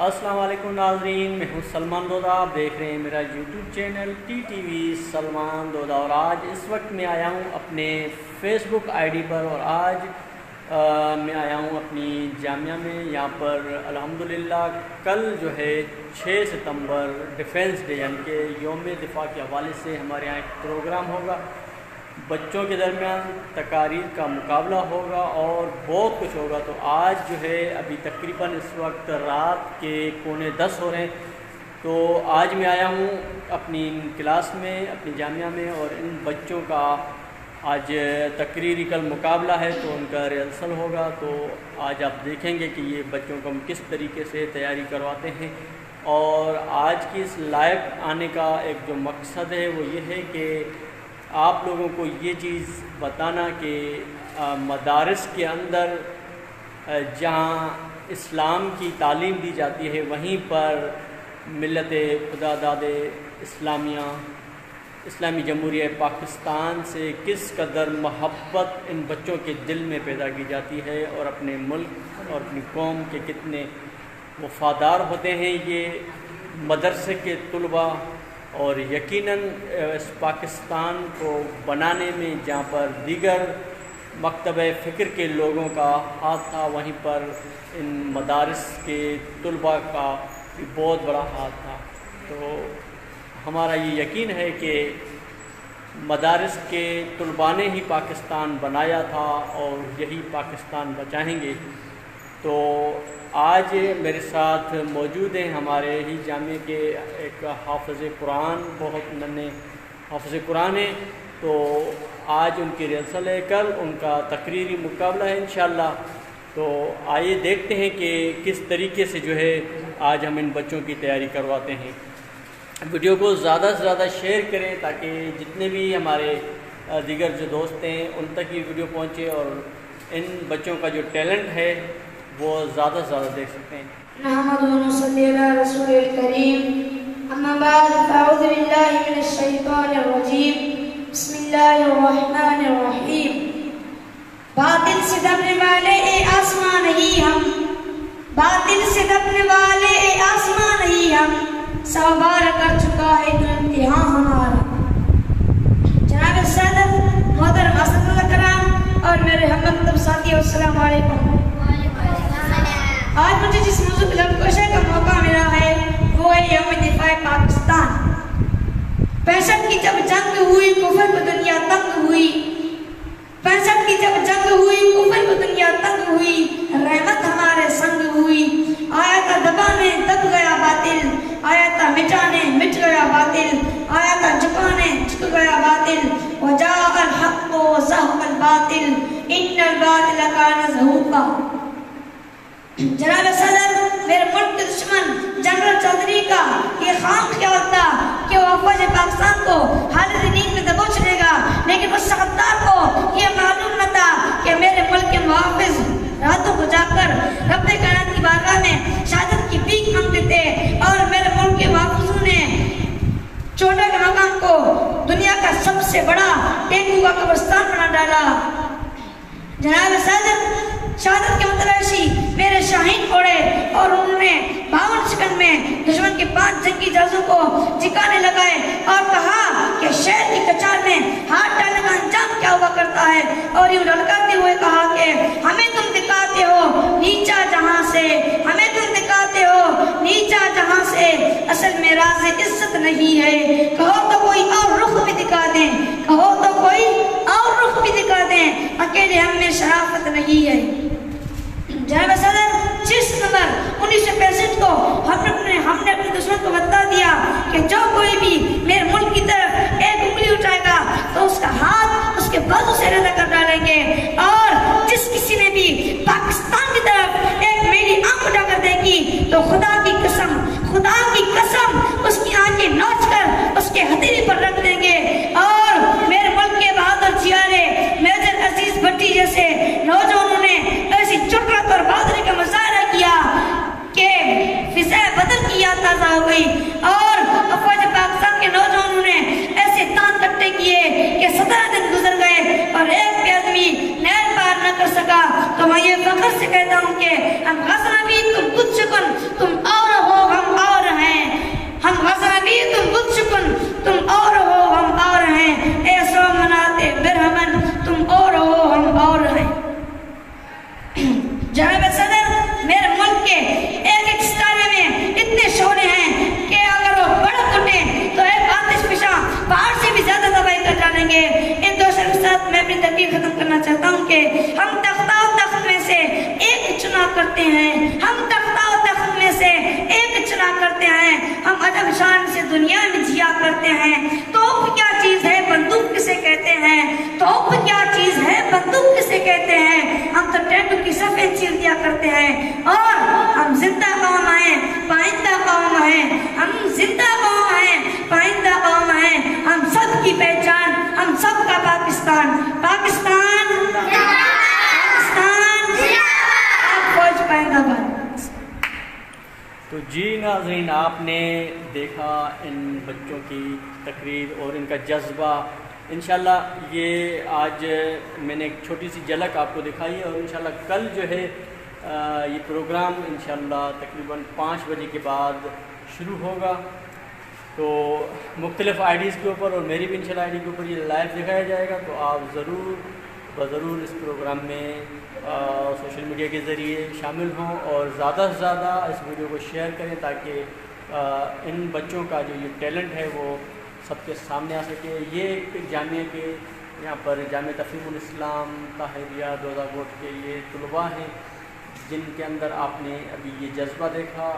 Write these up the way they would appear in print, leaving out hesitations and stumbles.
السلام علیکم ناظرین، میں ہوں سلمان دودہ. آپ دیکھ رہے ہیں میرا YouTube channel T T V Salman دودہ. اور آج اس وقت میں آیا ہوں اپنے فیس بک آئی ڈی پر، اور آج میں آیا ہوں اپنی جامعہ میں. یہاں پر الحمدللہ کل جو ہے 6 ستمبر ڈیفنس ڈے یعنی کہ یوم دفاع کے حوالے سے ہمارے یہاں ایک پروگرام ہوگا. بچوں کے درمیان تقاریر کا مقابلہ ہوگا اور بہت کچھ ہوگا. تو آج جو ہے ابھی تقریباً اس وقت رات کے 9:45 ہو رہے ہیں. تو آج میں آیا ہوں اپنی کلاس میں، اپنی جامعہ میں، اور ان بچوں کا آج تقریری کل مقابلہ ہے تو ان کا ریہرسل ہوگا. تو آج آپ دیکھیں گے کہ یہ بچوں کو ہم کس طریقے سے تیاری کرواتے ہیں. اور آج کی اس لائیو آنے کا ایک جو مقصد ہے وہ یہ ہے کہ آپ لوگوں کو یہ چیز بتانا کہ مدارس کے اندر جہاں اسلام کی تعلیم دی جاتی ہے وہیں پر ملت خدا داد اسلامی جمہوریہ پاکستان سے کس قدر محبت ان بچوں کے دل میں پیدا کی جاتی ہے، اور اپنے ملک اور اپنی قوم کے کتنے وفادار ہوتے ہیں یہ مدرسے کے طلباء. اور یقیناً اس پاکستان کو بنانے میں جہاں پر دیگر مکتب فکر کے لوگوں کا ہاتھ تھا وہیں پر ان مدارس کے طلباء کا بھی بہت بڑا ہاتھ تھا. تو ہمارا یہ یقین ہے کہ مدارس کے طلباء نے ہی پاکستان بنایا تھا اور یہی پاکستان بچائیں گے. تو آج میرے ساتھ موجود ہیں ہمارے ہی جامعہ کے ایک حافظ قرآن، بہت ننے حافظ قرآن ہیں. تو آج ان کی ریہرسل ہے، کل ان کا تقریری مقابلہ ہے انشاءاللہ. تو آئیے دیکھتے ہیں کہ کس طریقے سے جو ہے آج ہم ان بچوں کی تیاری کرواتے ہیں. ویڈیو کو زیادہ سے زیادہ شیئر کریں تاکہ جتنے بھی ہمارے دیگر جو دوست ہیں ان تک یہ ویڈیو پہنچے اور ان بچوں کا جو ٹیلنٹ ہے وہ زیادہ سے زیادہ دیکھ سکتے ہیں. نحمد و نصلی علی رسول الکریم، اما بعد فاعوذ باللہ من الشیطان الرجیم، بسم اللہ الرحمن الرحیم. باطل سے دبنے والے اے آسمان نہیں ہم، باطل سے دبنے والے اے آسمان نہیں ہم، 100 بار کر چکا ہے تو امتحان ہمارا. جناب صدر محترم اساتذہ کرام اور میرے ہم مکتب ساتھیو، السلام علیکم. آج مجھے جس موضوع پر گفتگو کا موقع ملا ہے وہ ہے یوم دفاع پاکستان. 65 کی جب جنگ ہوئی کفر کو دنیا تنگ ہوئی، 65 کی جب جنگ ہوئی کفر کو دنیا تنگ ہوئی، رحمت ہمارے سنگ ہوئی. آیا تھا دبانے دب گیا باطل، آیا تھا مٹانے مٹ گیا باطل، آیا تھا جھکانے جھک گیا باطل. وجاء الحق وزهق الباطل ان الباطل كان زهوقا. جناب صدر، میرے ملک کے دشمن جنرل چودھری کا یہ خام خیال تھا کہ وہ افواج پاکستان کو حالت نیند میں دبوچ لے گا، لیکن اس غدار کو یہ معلوم نہ تھا کہ میرے ملک کے محافظ راتوں کو جا کر رب کائنات کی بارگاہ میں شہادت کی بھیک مانگتے تھے، اور میرے ملک کے محافظوں نے چوٹا کے مقام کو دنیا کا سب سے بڑا ٹینکو کا قبرستان بنا ڈالا. جناب صدر، شہادت کے متلاشی میرے شاہین اڑے اور انہوں نے 52 سیکنڈ میں دشمن کے 5 جنگی جہازوں کو جھکانے لگائے اور کہا کہ شہر کی کچار میں ہاتھ ڈالنے کا انجام کیا ہوا کرتا ہے، اور یوں للکارتے ہوئے کہا کہ ہمیں تم دکھاتے ہو نیچا جہاں سے، ہمیں تم دکھاتے ہو نیچا جہاں سے، اصل میں راز عزت نہیں ہے. کہو تو کوئی اور رخ بھی دکھا دیں، کہو تو کوئی اور رخ بھی دکھا دیں، اکیلے ہم میں شرافت نہیں ہے. جناب صدر، 6 ستمبر 1965 کو ہم نے اپنے دشمن کو بتا دیا کہ جو کوئی بھی میرے ملک کی طرف ایک انگلی اٹھائے گا تو اس کا ہاتھ اس کے بازو سے علیحدہ کر ڈالیں گے، اور جس کسی نے بھی پاکستان کی طرف ایک میری آنکھ اٹھا کر دیکھی تو خدا کی قسم اس کی آنکھیں نوچ کر اس کے ہتھیلی پر رکھ دیں گے. اور میرے ملک کے بہادر جیارے میجر عزیز بھٹی جیسے نوجوانوں نے ایسی جرأت اور بہادری کا مظاہرہ کیا کہ فضائے بدر کی یاد تازہ ہو گئی، اور افواج پاکستان کے نوجوانوں نے ایسے تان کٹے کیے کہ 17 دن گزر گئے اور ایک بھی آدمی نہر پار نہ کر سکا. تو میں یہ فخر سے کہتا ہوں کہ ہم غزنوی تم کچھ شکن تم اور تو جی ناظرین، آپ نے دیکھا ان بچوں کی تقریر اور ان کا جذبہ۔ انشاءاللہ یہ آج میں نے ایک چھوٹی سی جھلک آپ کو دکھائی ہے، اور انشاءاللہ کل جو ہے یہ پروگرام انشاءاللہ تقریباً 5 بجے کے بعد شروع ہوگا۔ تو مختلف آئی ڈیز کے اوپر اور میری بھی انشاءاللہ آئی ڈی کے اوپر یہ لائیو دکھایا جائے گا، تو آپ ضرور اس پروگرام میں سوشل میڈیا کے ذریعے شامل ہوں اور زیادہ سے زیادہ اس ویڈیو کو شیئر کریں، تاکہ ان بچوں کا جو یہ ٹیلنٹ ہے وہ سب کے سامنے آ سکے۔ یہ ایک جامعہ کے یہاں پر جامعہ تفہیم الاسلام طاہریہ دودا کوٹ کے یہ طلباء ہیں جن کے اندر آپ نے ابھی یہ جذبہ دیکھا۔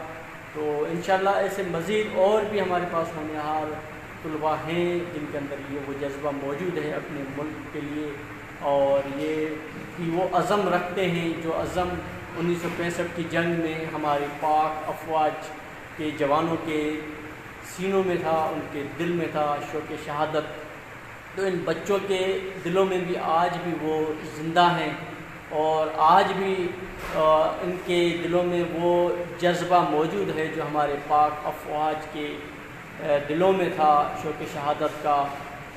تو انشاءاللہ ایسے مزید اور بھی ہمارے پاس ہونہار طلباء ہیں جن کے اندر یہ وہ جذبہ موجود ہے اپنے ملک کے لیے، اور یہ کہ وہ عزم رکھتے ہیں جو عزم 1965 کی جنگ میں ہماری پاک افواج کے جوانوں کے سینوں میں تھا، ان کے دل میں تھا، شوق شہادت۔ تو ان بچوں کے دلوں میں بھی آج بھی وہ زندہ ہیں، اور آج بھی ان کے دلوں میں وہ جذبہ موجود ہے جو ہمارے پاک افواج کے دلوں میں تھا، شوق شہادت کا۔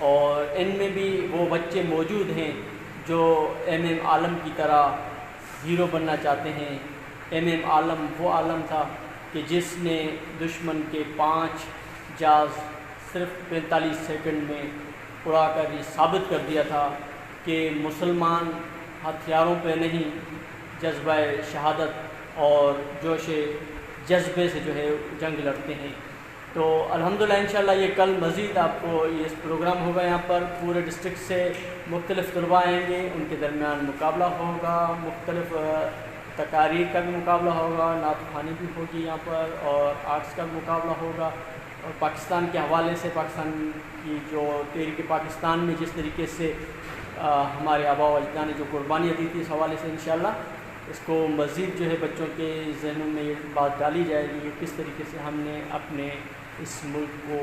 اور ان میں بھی وہ بچے موجود ہیں جو ایم عالم کی طرح ہیرو بننا چاہتے ہیں۔ ایم عالم وہ عالم تھا کہ جس نے دشمن کے 5 جہاز صرف 45 سیکنڈ میں اڑا کر یہ ثابت کر دیا تھا کہ مسلمان ہتھیاروں پہ نہیں، جذبہ شہادت اور جوش جذبے سے جو ہے جنگ لڑتے ہیں۔ تو الحمدللہ انشاءاللہ یہ کل مزید آپ کو یہ اس پروگرام ہوگا، یہاں پر پورے ڈسٹرکٹ سے مختلف طلباء آئیں گے، ان کے درمیان مقابلہ ہوگا، مختلف تقاریر کا بھی مقابلہ ہوگا، نعت خوانی بھی ہوگی یہاں پر، اور آرٹس کا بھی مقابلہ ہوگا، اور پاکستان کے حوالے سے پاکستان کی جو تحریک پاکستان میں جس طریقے سے ہمارے آباء و اجداد نے جو قربانیاں دی تھی، اس حوالے سے انشاءاللہ اس کو مزید جو ہے بچوں کے ذہنوں میں یہ بات ڈالی جائے گی کہ کس طریقے سے ہم نے اپنے اس ملک کو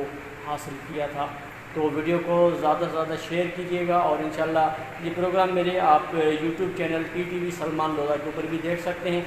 حاصل کیا تھا۔ تو ویڈیو کو زیادہ سے زیادہ شیئر کیجیے گا، اور انشاءاللہ یہ پروگرام میرے آپ یوٹیوب چینل PTV سلمان دودا کے اوپر بھی دیکھ سکتے ہیں۔